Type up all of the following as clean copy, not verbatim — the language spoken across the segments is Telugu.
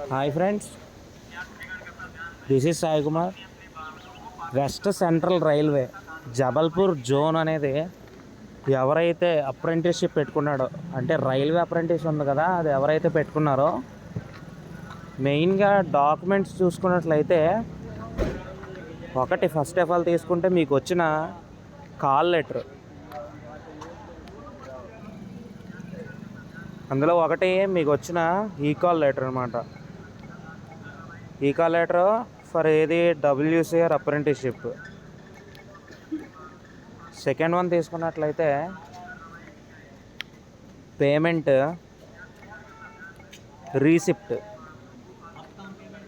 Hi friends, this is Sai Kumar. West central railway Jabalpur zone అనేది ఎవరైతే అప్రెంటిస్షిప్ పెట్టుకున్నాడో, అంటే రైల్వే అప్రెంటిస్ ఉంది కదా, అది ఎవరైతే పెట్టుకున్నారో మెయిన్గా డాక్యుమెంట్స్ చూసుకున్నట్లయితే ఒకటి ఫస్ట్ ఆఫ్ ఆల్ తీసుకుంటే మీకు వచ్చిన కాల్ లెటర్, అందులో ఒకటి మీకు వచ్చిన ఈ కాల్ లెటర్ అనమాట. ఈ కాల్ లెటర్ ఫర్ ఏది డబ్ల్యూసీఆర్ అప్రెంటిస్షిప్. సెకండ్ వన్ తీసుకున్నట్లయితే పేమెంట్ రీసిప్ట్.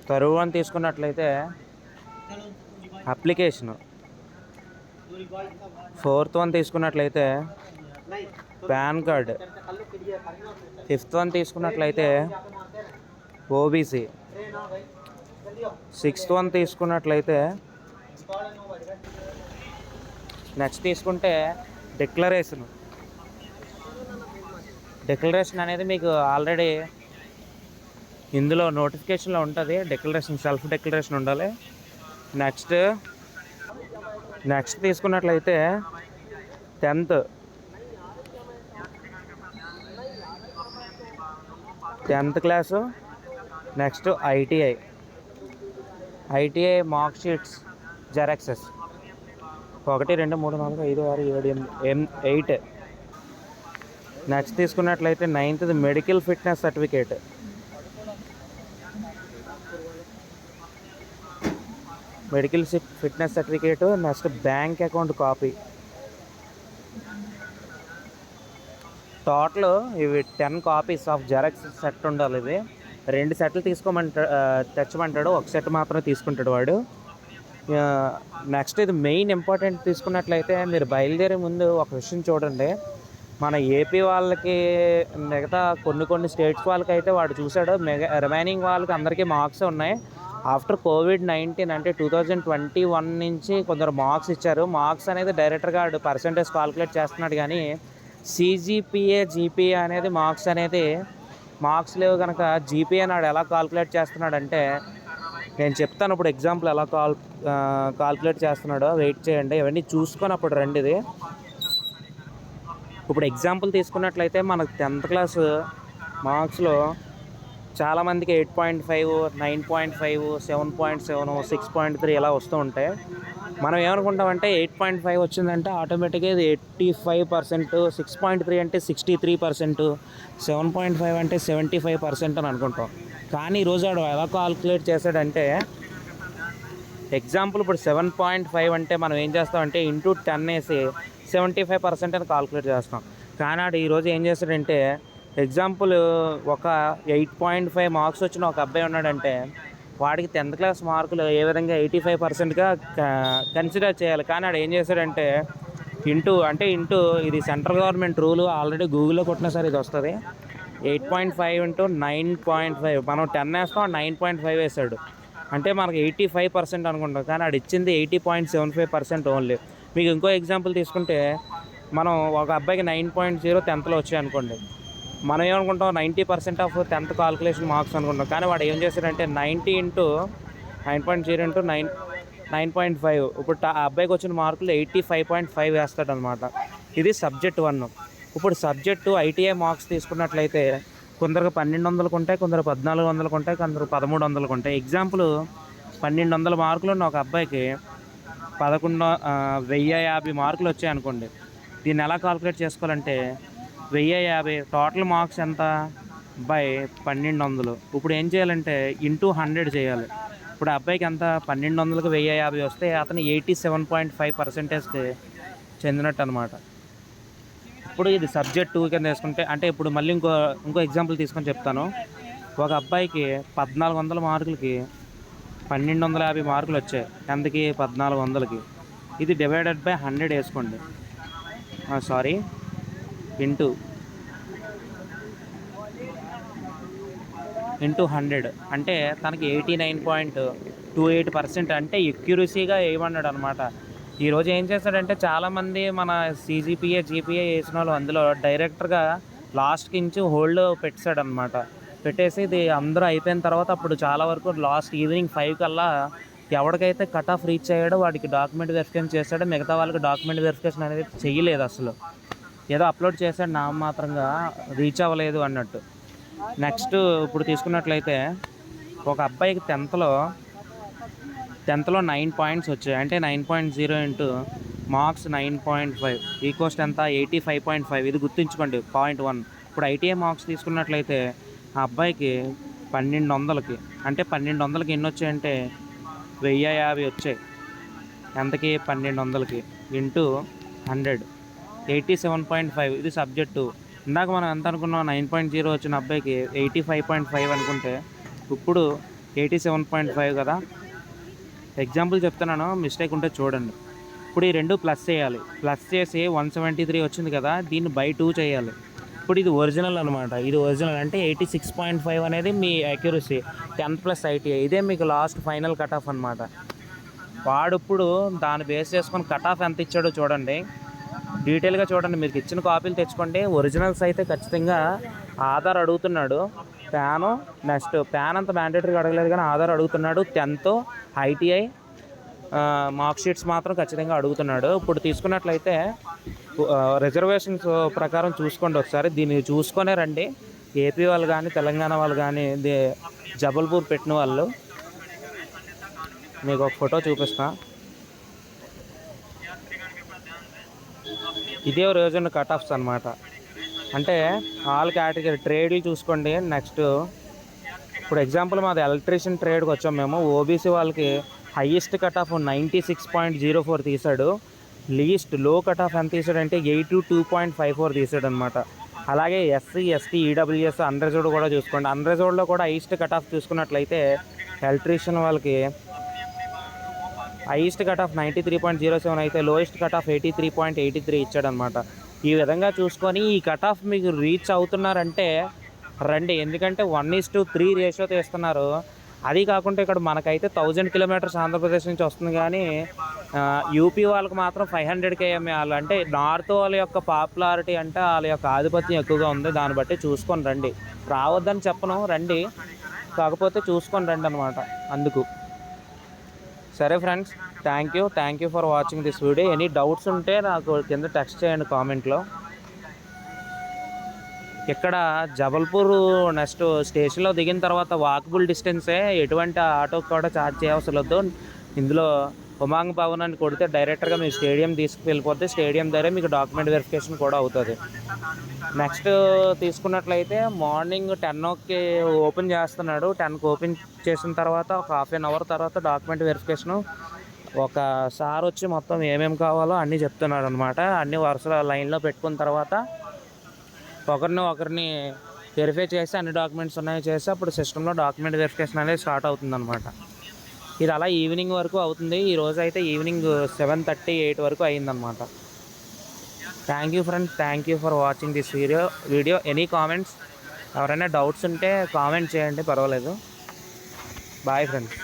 థర్డ్ వన్ తీసుకున్నట్లయితే అప్లికేషను. ఫోర్త్ వన్ తీసుకున్నట్లయితే పాన్ కార్డ్. ఫిఫ్త్ వన్ తీసుకున్నట్లయితే ఓబీసీ. సిక్స్త్ వన్ తీసుకున్నట్లయితే నెక్స్ట్ తీసుకుంటే డిక్లరేషన్. డిక్లరేషన్ అనేది మీకు ఆల్రెడీ ఇందులో నోటిఫికేషన్లో ఉంటుంది. డిక్లరేషన్, సెల్ఫ్ డిక్లరేషన్ ఉండాలి. నెక్స్ట్ తీసుకున్నట్లయితే 10th class. Next ITI mark sheets xeroxes 1 2 3 4 5 6 7 8. Next తీసుకున్నట్లయితే 9th medical fitness certificate. Medical fitness certificate. Next bank account copy. Total ఇవి 10 కాపీస్ ఆఫ్ జెరాక్స్ సెట్ ఉండాలి. ఇది 2 సెట్లు తెచ్చమంటాడు, 1 సెట్ మాత్రమే తీసుకుంటాడు వాడు. నెక్స్ట్ ఇది మెయిన్ ఇంపార్టెంట్ తీసుకున్నట్లయితే మీరు బయలుదేరే ముందు ఒక విషయం చూడండి. మన ఏపీ వాళ్ళకి, మిగతా కొన్ని స్టేట్స్ వాళ్ళకి అయితే వాడు చూశాడు, రిమైనింగ్ వాళ్ళకి అందరికీ మార్క్స్ ఉన్నాయి. ఆఫ్టర్ కోవిడ్-19 అంటే 2021 నుంచి కొందరు మార్క్స్ ఇచ్చారు. మార్క్స్ అనేది డైరెక్టర్గా పర్సంటేజ్ కాల్కులేట్ చేస్తున్నాడు, కానీ సిజిపిఏ, జీపీఏ అనేది మార్క్స్ లేవు కనుక జీపీఏ నాడు ఎలా కాల్కులేట్ చేస్తున్నాడంటే నేను చెప్తాను. ఇప్పుడు ఎగ్జాంపుల్ ఎలా కాల్కులేట్ చేస్తున్నాడో వెయిట్ చేయండి, ఇవన్నీ చూసుకొని అప్పుడు రండి. ఇది ఇప్పుడు ఎగ్జాంపుల్ తీసుకున్నట్లయితే మనకు 10th క్లాస్ మార్క్స్లో చాలామందికి 8.5, 9.5, 7.7, 6.3 ఇలా వస్తూ ఉంటాయి. మనం ఏమనుకుంటామంటే 8.5 వచ్చిందంటే ఆటోమేటిక్గా ఇది 85%, 6.3 అంటే 63%, 7.5 అంటే 75% అని అనుకుంటాం. కానీ ఈరోజు వాడు ఎలా కాల్కులేట్ చేశాడంటే, ఎగ్జాంపుల్ ఇప్పుడు 7.5 అంటే మనం ఏం చేస్తామంటే ఇంటూ 10 వేసి 75% అని కాల్కులేట్ చేస్తాం. కానీ వాడు ఈరోజు ఏం చేస్తాడంటే, ఎగ్జాంపుల్ ఒక 8.5 మార్క్స్ వచ్చిన ఒక అబ్బాయి ఉన్నాడంటే వాడికి 10th క్లాస్ మార్కులు ఏ విధంగా 85%గా కన్సిడర్ చేయాలి. కానీ వాడు ఏం చేశాడంటే ఇంటూ ఇది సెంట్రల్ గవర్నమెంట్ రూలు, ఆల్రెడీ గూగుల్లో కొట్టినా సరే ఇది వస్తుంది. 8.5 ఇంటూ 9.5, మనం 10 వేస్తాం, 9.5 వేసాడు అంటే మనకు 85% అనుకుంటాం. కానీ వాడు ఇచ్చింది 80.75% ఓన్లీ. మీకు ఇంకో ఎగ్జాంపుల్ తీసుకుంటే, మనం ఒక అబ్బాయికి 9.0 10thలో వచ్చాయి అనుకోండి, మనం ఏమనుకుంటాం 90% ఆఫ్ 10th కాల్కులేషన్ మార్క్స్ అనుకుంటాం. కానీ వాడు ఏం చేశాడంటే 90 ఇంటూ 9.0 ఇంటూ 9.5, ఇప్పుడు ఆ అబ్బాయికి వచ్చిన మార్కులు 85.5 వేస్తాడు అనమాట. ఇది సబ్జెక్ట్ 1. ఇప్పుడు సబ్జెక్టు ఐటీఐ మార్క్స్ తీసుకున్నట్లయితే కొందరికి 1200 ఉంటాయి, కొందరు 1400 ఉంటాయి, కొందరు 1300 ఉంటాయి. ఎగ్జాంపుల్ 1200 మార్కులు ఉన్న ఒక అబ్బాయికి 1050 మార్కులు వచ్చాయి అనుకోండి. దీన్ని ఎలా కాల్కులేట్ చేసుకోవాలంటే 1050 టోటల్ మార్క్స్ ఎంత బై 1200. ఇప్పుడు ఏం చేయాలంటే ఇంటూ 100 చేయాలి. ఇప్పుడు అబ్బాయికి ఎంత 1200కి 1050 వస్తే అతను 87.5%కి చెందినట్టు అనమాట. ఇప్పుడు ఇది సబ్జెక్ట్ 2 కింద వేసుకుంటే, అంటే ఇప్పుడు మళ్ళీ ఇంకో ఎగ్జాంపుల్ తీసుకొని చెప్తాను. ఒక అబ్బాయికి 1400 మార్కులకి 1250 మార్కులు వచ్చాయి. ఎంతకి 1400కి. ఇది డివైడెడ్ బై 100 వేసుకోండి. ఇంటూ 100 అంటే తనకి 89.28% అంటే ఎక్యురసీగా వేయమన్నాడు అనమాట. ఈరోజు ఏం చేస్తాడంటే చాలామంది మన జీపీఏ వేసిన వాళ్ళు అందులో డైరెక్టర్గా లాస్ట్కి ఇంచు హోల్డ్ పెట్టాడు అనమాట. పెట్టేసి ఇది అందరూ అయిపోయిన తర్వాత అప్పుడు చాలా వరకు లాస్ట్ ఈవినింగ్ 5 కల్లా ఎవరికైతే కట్ ఆఫ్ రీచ్ అయ్యాడో వాడికి డాక్యుమెంట్ వెరిఫికేషన్ చేశాడు, మిగతా వాళ్ళకి డాక్యుమెంట్ వెరిఫికేషన్ అనేది చేయలేదు. అసలు ఏదో అప్లోడ్ చేశాడు నామమాత్రంగా, రీచ్ అవ్వలేదు అన్నట్టు. నెక్స్ట్ ఇప్పుడు తీసుకున్నట్లయితే ఒక అబ్బాయికి 10th లో 9 పాయింట్స్ వచ్చాయి. అంటే 9.0 ఇంటూ మార్క్స్ 9.5 ఈక్వల్స్ ఎంత 85.5. ఇది గుర్తుంచుకోండి 0.1. ఇప్పుడు ఐటీఐ మార్క్స్ తీసుకున్నట్లయితే ఆ అబ్బాయికి 1200కి, అంటే 1200కి ఎన్ని వచ్చాయంటే 1050 వచ్చాయి. ఎంతకి 1200కి ఇంటూ 100 87.5. ఇది సబ్జెక్టు. ఇందాక మనం ఎంత అనుకున్నాం, 9.0 వచ్చిన అబ్బాయికి 85.5 అనుకుంటే ఇప్పుడు 87.5 కదా. ఎగ్జాంపుల్ చెప్తున్నాను, మిస్టేక్ ఉంటే చూడండి. ఇప్పుడు ఈ రెండు ప్లస్ చేయాలి, ప్లస్ చేసి 173 వచ్చింది కదా, దీన్ని బై 2 చేయాలి. ఇప్పుడు ఇది ఒరిజినల్ అనమాట. ఇది ఒరిజినల్ అంటే 86.5 అనేది మీ అక్యురసీ 10th ప్లస్ ఐటీఐ. ఇదే మీకు లాస్ట్ ఫైనల్ కట్ ఆఫ్ అనమాట. వాడు ఇప్పుడు దాన్ని బేస్ చేసుకొని కట్ ఆఫ్ ఎంత ఇచ్చాడో చూడండి, డీటెయిల్గా చూడండి. మీకు ఇచ్చిన కాపీలు తెచ్చుకోండి. ఒరిజినల్స్ అయితే ఖచ్చితంగా ఆధార్ అడుగుతున్నాడు, నెక్స్ట్ ప్యాన్ అంత మ్యాండేటరీగా అడగలేదు కానీ ఆధార్ అడుగుతున్నాడు. 10th ఐటీఐ మార్క్ షీట్స్ మాత్రం ఖచ్చితంగా అడుగుతున్నాడు. ఇప్పుడు తీసుకున్నట్లయితే రిజర్వేషన్స్ ప్రకారం చూసుకోండి ఒకసారి. దీన్ని చూసుకొనే రండి. ఏపీ వాళ్ళు కానీ తెలంగాణ వాళ్ళు కానీ జబల్పూర్ పెట్టిన వాళ్ళు. మీకు ఒక ఫోటో చూపిస్తా. ఇదే రోజున కట్ ఆఫ్స్ అనమాట. అంటే ఆల్ కేటగిరీ ట్రేడ్లు చూసుకోండి. నెక్స్ట్ ఇప్పుడు ఎగ్జాంపుల్ మాది ఎలక్ట్రీషియన్ ట్రేడ్కి వచ్చాం మేము. ఓబీసీ వాళ్ళకి హైయెస్ట్ కట్ ఆఫ్ 96.04 తీశాడు. లీస్ట్ లో కట్ ఆఫ్ ఎంత తీసాడంటే 82.54 తీసాడు అనమాట. అలాగే ఎస్సీ ఎస్టీ ఈడబ్ల్యూఎస్ అన్రిజర్వ్డ్ కూడా చూసుకోండి. అన్రిజర్వ్డ్లో కూడా హైయెస్ట్ కట్ ఆఫ్ చూసుకున్నట్లయితే ఎలక్ట్రీషియన్ వాళ్ళకి హైయెస్ట్ కట్ ఆఫ్ 93.07 అయితే లోయెస్ట్ కట్ ఆఫ్ 83.83 ఇచ్చాడనమాట. ఈ విధంగా చూసుకొని ఈ కట్ ఆఫ్ మీకు రీచ్ అవుతున్నారంటే రండి. ఎందుకంటే 1:3 రేషియోతో ఇస్తున్నారు. అది కాకుండా ఇక్కడ మనకైతే 1000 కిలోమీటర్స్ ఆంధ్రప్రదేశ్ నుంచి వస్తుంది, కానీ యూపీ వాళ్ళకి మాత్రం 500 km. వాళ్ళు అంటే నార్త్ వాళ్ళ యొక్క పాపులారిటీ అంటే వాళ్ళ యొక్క ఆధిపత్యం ఎక్కువగా ఉంది. దాన్ని బట్టి చూసుకొని రండి. రావద్దని చెప్పను, రండి, కాకపోతే చూసుకొని రండి అనమాట. అందుకు సరే friends, thank you for watching this video. Any doubts ఉంటే నాకు కింద టెక్స్ట్ చేయండి కామెంట్లో. ఇక్కడ జబల్పూర్ నెక్స్ట్ స్టేషన్లో దిగిన తర్వాత వాకబుల్ డిస్టెన్సే, ఎటువంటి ఆటోకి కూడా ఛార్జ్ చేయవలసి వద్దు. ఇందులో ఉమాంగ్ భవన్ అని కొడితే డైరెక్ట్గా మీరు స్టేడియం తీసుకువెళ్ళిపోతే స్టేడియం దగ్గర మీకు డాక్యుమెంట్ వెరిఫికేషన్ కూడా అవుతుంది. నెక్స్ట్ తీసుకున్నట్లయితే మార్నింగ్ 10కి ఓపెన్ చేస్తున్నాడు. 10కి ఓపెన్ చేసిన తర్వాత ఒక ½ an hour తర్వాత డాక్యుమెంట్ వెరిఫికేషను ఒక సార్ వచ్చి మొత్తం ఏమేమి కావాలో అన్నీ చెప్తున్నాడు అనమాట. అన్ని వరుసల లైన్లో పెట్టుకున్న తర్వాత ఒకరిని వెరిఫై చేసి అన్ని డాక్యుమెంట్స్ ఉన్నాయో చేసి అప్పుడు సిస్టంలో డాక్యుమెంట్ వెరిఫికేషన్ అనేది స్టార్ట్ అవుతుంది అనమాట. ఇది అలా ఈవినింగ్ వరకు అవుతుంది. ఈరోజు అయితే ఈవినింగ్ 7:30, 8 వరకు అయిందనమాట. Thank you friends, thank you for watching this video. Any comments, ఎవరైనా డౌట్స్ ఉంటే కామెంట్ చేయండి, పర్వాలేదు. Bye friends.